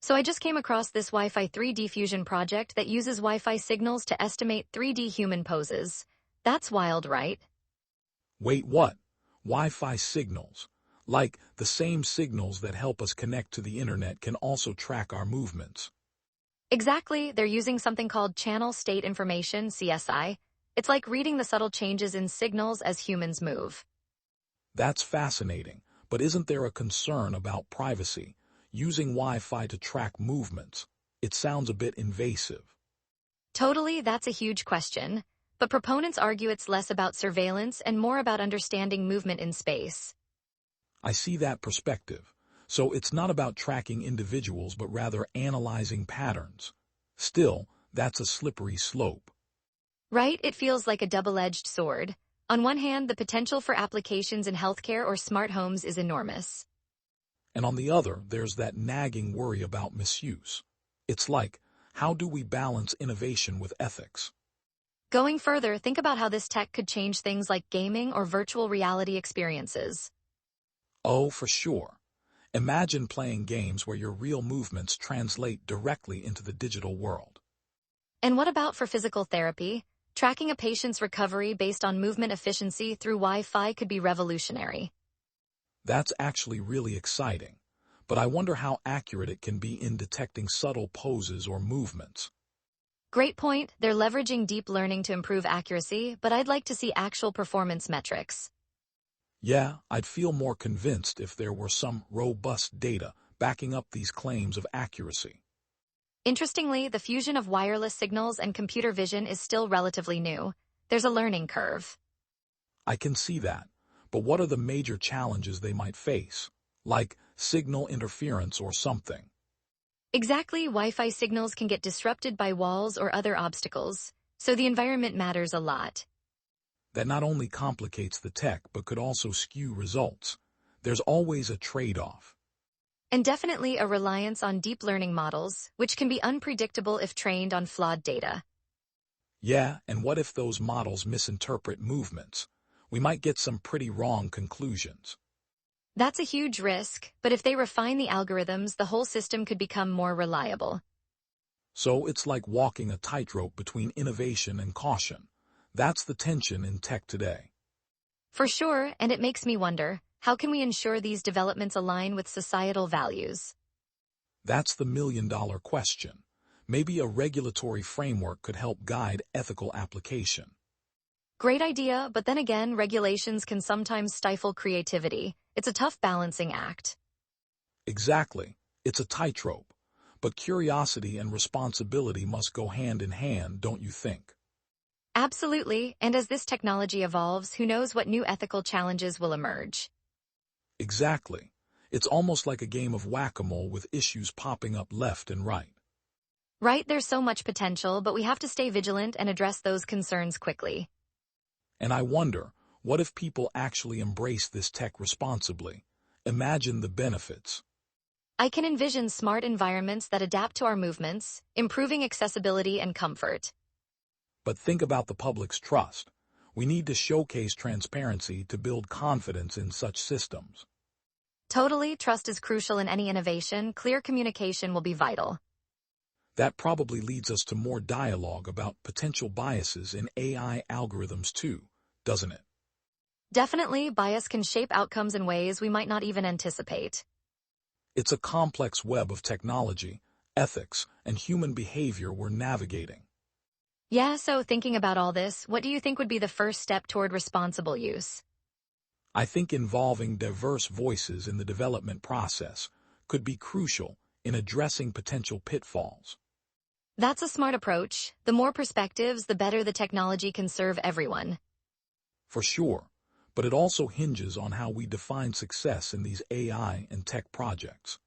So I just came across this Wi-Fi 3D Fusion project that uses Wi-Fi signals to estimate 3D human poses. That's wild, right? Wait, what? Wi-Fi signals. Like, the same signals that help us connect to the internet can also track our movements. Exactly, they're using something called channel state information, CSI. It's like reading the subtle changes in signals as humans move. That's fascinating, but isn't there a concern about privacy? Using Wi-Fi to track movements. It sounds a bit invasive. Totally, that's a huge question. But proponents argue it's less about surveillance and more about understanding movement in space. I see that perspective. So it's not about tracking individuals but rather analyzing patterns. Still, that's a slippery slope. Right? It feels like a double-edged sword. On one hand, the potential for applications in healthcare or smart homes is enormous. And on the other, there's that nagging worry about misuse. It's like, how do we balance innovation with ethics? Going further, think about how this tech could change things like gaming or virtual reality experiences. Oh, for sure. Imagine playing games where your real movements translate directly into the digital world. And what about for physical therapy? Tracking a patient's recovery based on movement efficiency through Wi-Fi could be revolutionary. That's actually really exciting. But I wonder how accurate it can be in detecting subtle poses or movements. Great point. They're leveraging deep learning to improve accuracy, but I'd like to see actual performance metrics. Yeah, I'd feel more convinced if there were some robust data backing up these claims of accuracy. Interestingly, the fusion of wireless signals and computer vision is still relatively new. There's a learning curve. I can see that, but what are the major challenges they might face? Like signal interference or something. Exactly, Wi-Fi signals can get disrupted by walls or other obstacles, so the environment matters a lot. That not only complicates the tech but could also skew results. There's always a trade-off. And definitely a reliance on deep learning models, which can be unpredictable if trained on flawed data. Yeah, and what if those models misinterpret movements? We might get some pretty wrong conclusions. That's a huge risk, but if they refine the algorithms, the whole system could become more reliable. So it's like walking a tightrope between innovation and caution. That's the tension in tech today. For sure, and it makes me wonder, how can we ensure these developments align with societal values? That's the million-dollar question. Maybe a regulatory framework could help guide ethical application. Great idea, but then again, regulations can sometimes stifle creativity. It's a tough balancing act. Exactly. It's a tightrope. But curiosity and responsibility must go hand in hand, don't you think? Absolutely, and as this technology evolves, who knows what new ethical challenges will emerge. Exactly. It's almost like a game of whack-a-mole with issues popping up left and right. Right, there's so much potential, but we have to stay vigilant and address those concerns quickly. And I wonder, what if people actually embrace this tech responsibly? Imagine the benefits. I can envision smart environments that adapt to our movements, improving accessibility and comfort. But think about the public's trust. We need to showcase transparency to build confidence in such systems. Totally, trust is crucial in any innovation. Clear communication will be vital. That probably leads us to more dialogue about potential biases in AI algorithms too, doesn't it? Definitely, bias can shape outcomes in ways we might not even anticipate. It's a complex web of technology, ethics, and human behavior we're navigating. Yeah, so thinking about all this, what do you think would be the first step toward responsible use? I think involving diverse voices in the development process could be crucial in addressing potential pitfalls. That's a smart approach. The more perspectives, the better the technology can serve everyone. For sure, but it also hinges on how we define success in these AI and tech projects.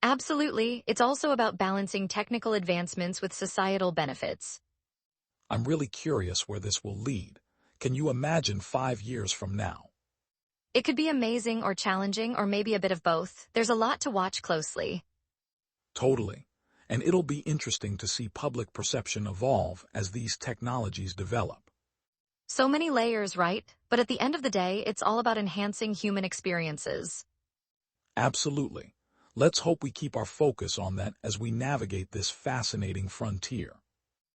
Absolutely, it's also about balancing technical advancements with societal benefits. I'm really curious where this will lead. Can you imagine 5 years from now? It could be amazing or challenging or maybe a bit of both. There's a lot to watch closely. Totally. And it'll be interesting to see public perception evolve as these technologies develop. So many layers, right? But at the end of the day, it's all about enhancing human experiences. Absolutely. Let's hope we keep our focus on that as we navigate this fascinating frontier.